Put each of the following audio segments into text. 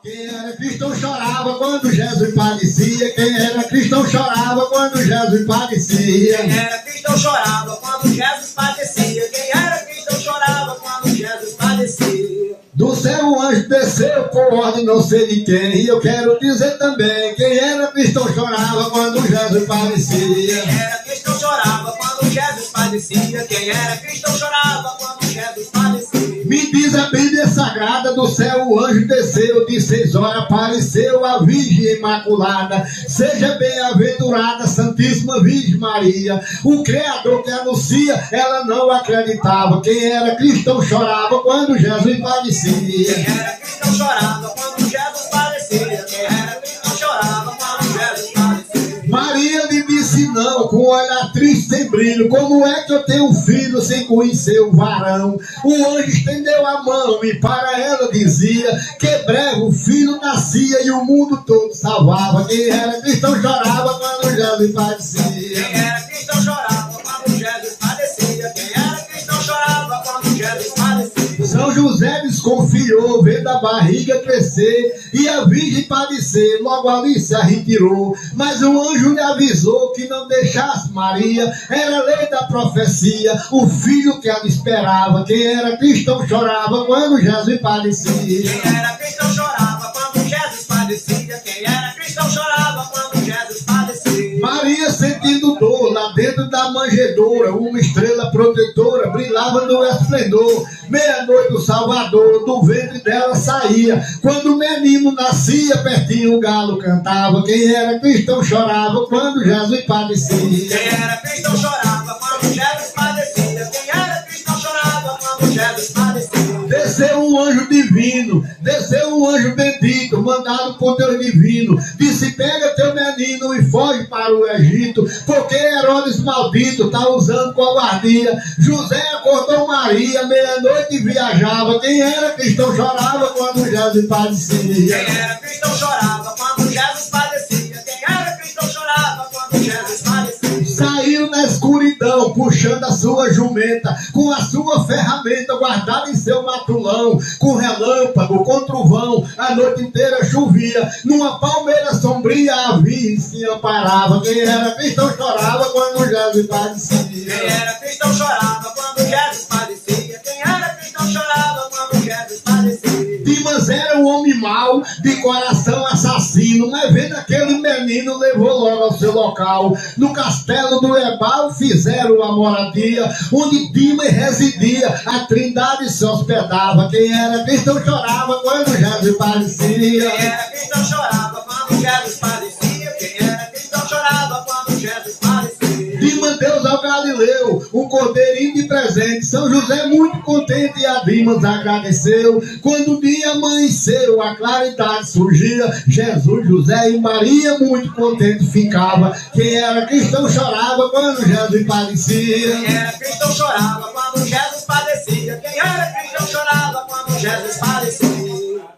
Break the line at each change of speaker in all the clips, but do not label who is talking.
Quem era cristão chorava quando Jesus padecia. Quem era cristão chorava quando Jesus padecia.
Quem era cristão chorava quando Jesus padecia. Quem era cristão chorava quando Jesus padecia.
Do céu o anjo desceu por ordem não sei de quem. E eu quero dizer também, quem era cristão chorava quando Jesus padecia.
Quem era cristão chorava quando Jesus padecia. Quem era cristão chorava quando Jesus padecia.
Me diz a Bíblia Sagrada, do céu o anjo desceu, de 6 horas apareceu a Virgem Imaculada. Seja bem-aventurada, Santíssima Virgem Maria. O Criador que anuncia, ela não acreditava. Quem era cristão chorava quando Jesus padecia.
Quem era cristão chorava quando Jesus padecia. Quem era cristão chorava quando Jesus padecia.
Maria lhe disse não, com olhar triste sem brilho. Como é que eu tenho um filho sem conhecer o varão? O anjo estendeu a mão e para ela dizia que breve o filho nascia e o mundo todo salvava. Quem era cristão chorava quando Jesus padecia.
Quem era cristão chorava quando Jesus padecia. Quem era cristão chorava quando Jesus padecia.
São José desconfiou, vendo a barriga crescer e a virgem padecer, logo ali se retirou. Mas o anjo lhe avisou que não deixasse Maria, era lei da profecia, o filho que ela esperava. Quem era cristão chorava quando Jesus padecia.
Quem era cristão chorava quando Jesus padecia. Quem era cristão chorava quando Jesus padecia.
Maria sentindo dor lá dentro da manjedoura, uma estrela protetora brilhava no esplendor. Meia-noite o Salvador do ventre dela saía. Quando o menino nascia, pertinho o galo cantava. Quem era cristão chorava quando Jesus padecia.
Quem era cristão chorava quando Jesus padecia. Quem era cristão chorava quando Jesus padecia.
Desceu um anjo divino, desceu um anjo bendito, mandado por Deus divino. Disse: pega teu menino e foge para o Egito, porque Herodes maldito tá usando covardia. José acordou Maria, meia-noite viajava. Quem era cristão chorava quando Jesus padecia.
Quem era cristão chorava quando Jesus padecia. Quem era cristão chorava quando Jesus padecia.
Saiu na escuridão, puxando a sua jumenta, com a sua ferramenta guardada em seu matulão, com relâmpago, com trovão, a noite inteira chovia, numa palmeira sombria a virgem se amparava. Quem era cristão chorava quando Jesus padecia.
Quem era cristão chorava quando Jesus padecia. Quem era cristão chorava quando Jesus padecia.
Dimas era um homem mau, de coração assassino, mas vendo aquele menino levou logo ao seu local. No castelo do Ebal fizeram a moradia, onde Dimas residia, a Trindade se hospedava. Quem era cristão chorava quando Jesus padecia.
Quem era cristão chorava quando Jesus padecia. Quem era cristão chorava quando Jesus padecia.
Dimas Deus ao Galileu, um cordeirinho de presente. São José muito contente e a Dimas agradeceu. Quando o dia amanheceu, a claridade surgia. Jesus, José e Maria muito contente ficava. Quem era cristão chorava quando Jesus padecia.
Quem era cristão chorava quando Jesus padecia. Quem era cristão chorava quando Jesus padecia.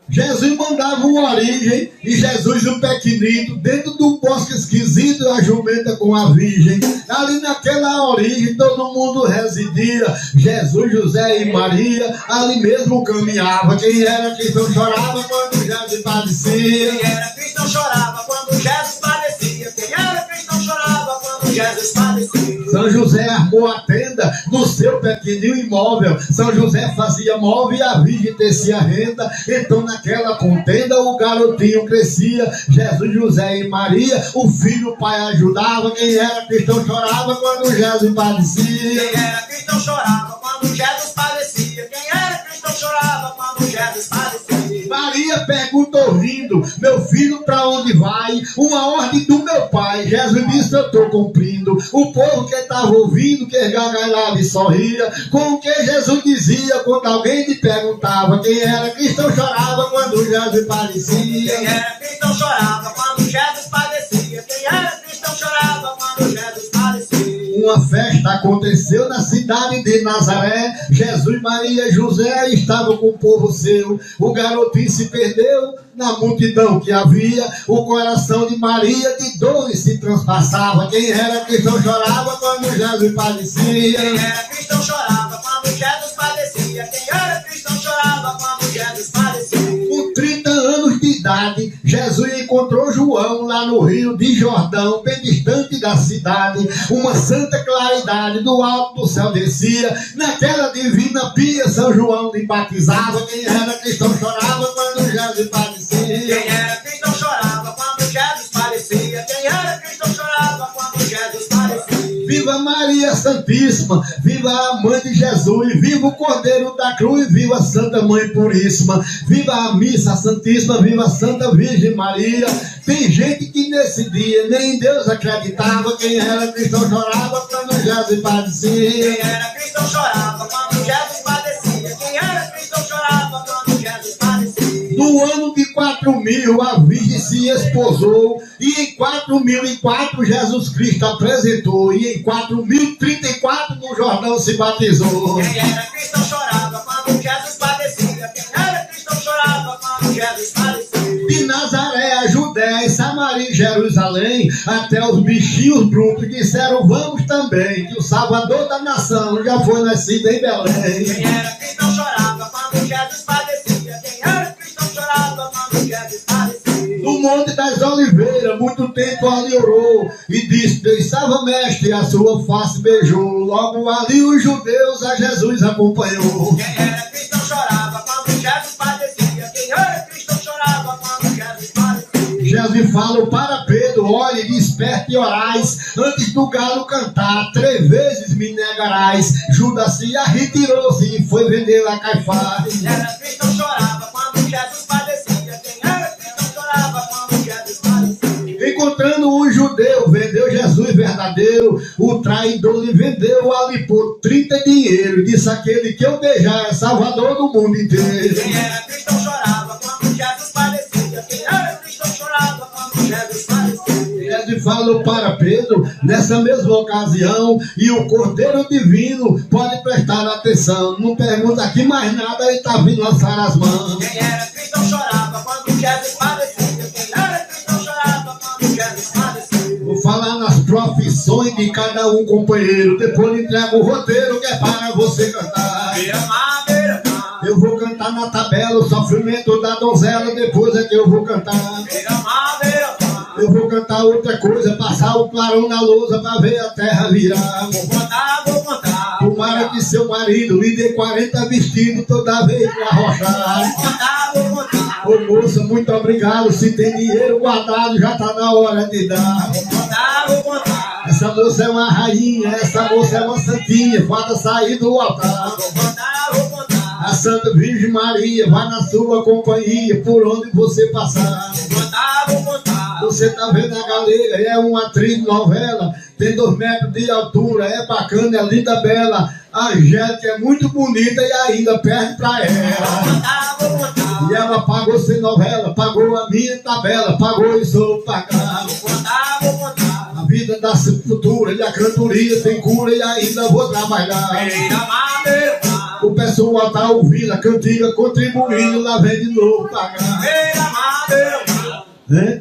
Jesus mandava uma origem e Jesus um pequenito, dentro do bosque esquisito, a jumenta com a virgem. Ali naquela origem todo mundo residia. Jesus, José e Maria ali mesmo caminhava. Quem era cristão chorava quando Jesus padecia.
Quem era cristão chorava quando Jesus padecia. Quem era cristão chorava quando Jesus padecia.
São José armou a tenda no seu pequenino imóvel. São José fazia móvel e a virgem tecia renda. Então naquela contenda o garotinho crescia. Jesus, José e Maria, o filho o pai ajudava. Quem era cristão chorava quando Jesus padecia.
Quem era cristão chorava quando Jesus padecia. Quem era cristão chorava quando Jesus padecia.
Maria perguntou rindo: meu filho, pra onde vai? Uma ordem do meu pai. Jesus disse: eu tô cumprindo. O povo que estava ouvindo, que gargalhava e sorria com o que Jesus dizia quando alguém lhe perguntava. Quem era cristão chorava quando Jesus padecia.
Quem era cristão chorava quando Jesus padecia. Quem era cristão chorava quando Jesus padecia.
Uma festa aconteceu na cidade de Nazaré. Jesus, Maria e José estavam com o povo seu. O garotinho se perdeu na multidão que havia. O coração de Maria de dores se transpassava. Quem era cristão chorava quando Jesus padecia.
Quem era cristão chorava quando Jesus padecia. Quem era cristão chorava quando Jesus padecia.
Com 30 anos de cidade, Jesus encontrou João lá no Rio de Jordão, bem distante da cidade. Uma santa claridade do alto do céu descia, naquela divina pia São João lhe batizava. Quem era cristão chorava quando Jesus padecia.
Quem era cristão chorava quando Jesus padecia. Quem era cristão chorava quando Jesus padecia.
Viva Maria Santíssima, viva a Mãe de Jesus, viva o Cordeiro da Cruz, viva a Santa Mãe Puríssima, viva a Missa Santíssima, viva a Santa Virgem Maria. Tem gente que nesse dia nem em Deus acreditava. Quem era cristão chorava quando Jesus padecia.
Quem era cristão chorava quando Jesus padecia. Quem era cristão chorava quando Jesus padecia.
No ano de 4000 a Virgem se esposou, e em 4004 Jesus Cristo apresentou, e em 4034 no Jordão se batizou.
Quem era cristão chorava quando Jesus padecia. Quem era cristão chorava quando Jesus padecia.
De Nazaré a Judéia, Samaria e Jerusalém, até os bichinhos brutos disseram vamos também, que o Salvador da nação já foi nascido em Belém.
Quem era cristão chorava quando Jesus padecia. Quem era cristão chorava quando Jesus padecia.
No Monte das Oliveiras, muito tempo ali orou, e disse, Deus salva mestre, a sua face beijou. Logo ali os judeus a Jesus acompanhou.
Quem era cristão chorava quando Jesus padecia. Quem era cristão chorava quando Jesus padecia.
Jesus falou para Pedro, olhe, desperte e orais, antes do galo cantar, 3 vezes me negarás. Judas se retirou-se e foi vender a Caifás.
Quem era cristão chorava quando Jesus padecia. Quem era cristão chorava quando Jesus padecia.
Encontrando um judeu, vendeu Jesus verdadeiro, o traidor lhe vendeu ali por 30 dinheiro. Disse aquele que eu beijar é salvador do mundo inteiro.
Quem era cristão chorava quando Jesus padecia. Quem era cristão chorava quando Jesus padecia.
Jesus falou para Pedro, nessa mesma ocasião, e o Cordeiro Divino pode prestar atenção. Não pergunta aqui mais nada, ele está vindo lançar as mãos.
Quem era cristão chorava quando Jesus padecia. Quem era cristão chorava quando Jesus padecia.
Vou falar nas profissões de cada um, companheiro. Depois entrego o roteiro que é para você cantar.
Beira-mar, beira-mar.
Eu vou cantar na tabela o sofrimento da donzela, depois é que eu vou cantar.
Beira-mar, beira-mar.
Eu vou cantar outra coisa, passar o clarão na lousa para ver a terra virar.
Vou contar, vou contar.
Tomara que seu marido lhe dê 40 vestidos toda vez que arrochar.
Vou contar, vou contar.
Ô moça, muito obrigado. Se tem dinheiro guardado, já tá na hora de dar.
Vou contar, vou contar.
Essa moça é uma rainha, essa moça é uma santinha, falta sair do altar.
Vou contar, vou contar.
A Santa Virgem Maria vai na sua companhia, por onde você passar.
Vou contar, vou contar.
Você tá vendo a galega, é uma atriz de novela, tem 2 metros de altura, é bacana, é linda, bela. A Angélica é muito bonita e ainda perde pra
Vou
ela.
contar, vou contar.
E ela pagou sem novela, pagou a minha tabela, pagou e sou pagar.
Vou contar, vou contar.
A vida da sepultura e a cantoria tem cura e ainda vou trabalhar.
Beira-mar, beira-mar.
O pessoal tá ouvindo a cantiga, contribuindo, lá vem de novo pagar.
Beira-mar, beira-mar.
Né?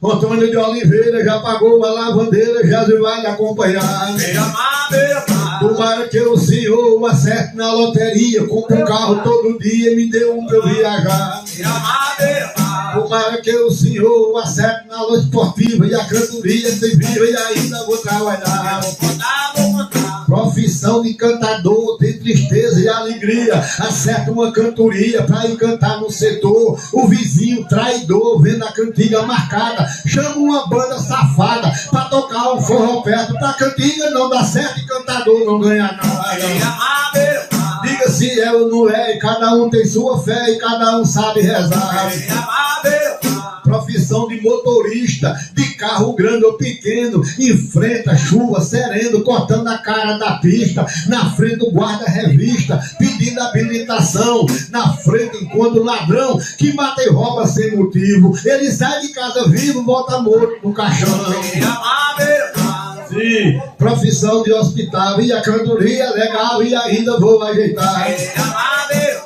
Antônio de Oliveira já pagou a lavandeira, Jesus vai lhe acompanhar.
Beira-mar, beira-mar.
Tomara que o senhor acerte na loteria, compre um carro todo dia, me dê um pra eu viajar.
Beira-mar, beira-mar.
Tomara que o senhor acerte na loja esportiva e a cantoria se viva e ainda vou trabalhar.
Vou contar, vou contar.
Profissão de cantador, tem tristeza e alegria. Acerta uma cantoria pra ir cantar no setor. O vizinho traidor, vendo a cantiga marcada, chama uma banda safada pra tocar um forró perto. Pra cantiga não dá certo e cantador não ganha nada.
Beira-mar, beira-mar.
Diga se é ou não é, e cada um tem sua fé e cada um sabe rezar.
Beira-mar, beira-mar.
Profissão de motorista, de carro grande ou pequeno, enfrenta chuva, sereno, cortando a cara da pista, na frente do guarda-revista, pedindo habilitação, na frente enquanto o ladrão que mata e rouba sem motivo, ele sai de casa vivo, volta morto no caixão.
Beira-mar, beira-mar.
Sim, profissão de hospital, e a cantoria é legal e ainda vou ajeitar.
Beira-mar, beira-mar.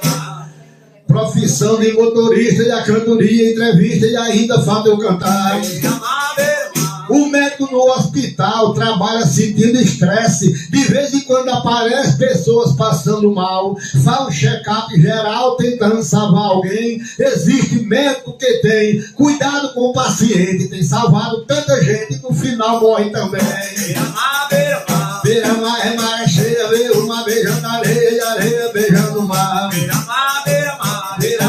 Profissão de motorista e a cantoria, entrevista e ainda falta eu cantar.
Beira-mar, beira-mar.
O médico médico no hospital trabalha sentindo estresse. De vez em quando aparecem pessoas passando mal. Faz um check-up geral tentando salvar alguém. Existe médico que tem cuidado com o paciente. Tem salvado tanta gente que no final morre também.
Beira-mar, beira-mar.
Beira-mar é maré cheia, veio uma beijando a areia, areia beijando o mar.
Beira-mar,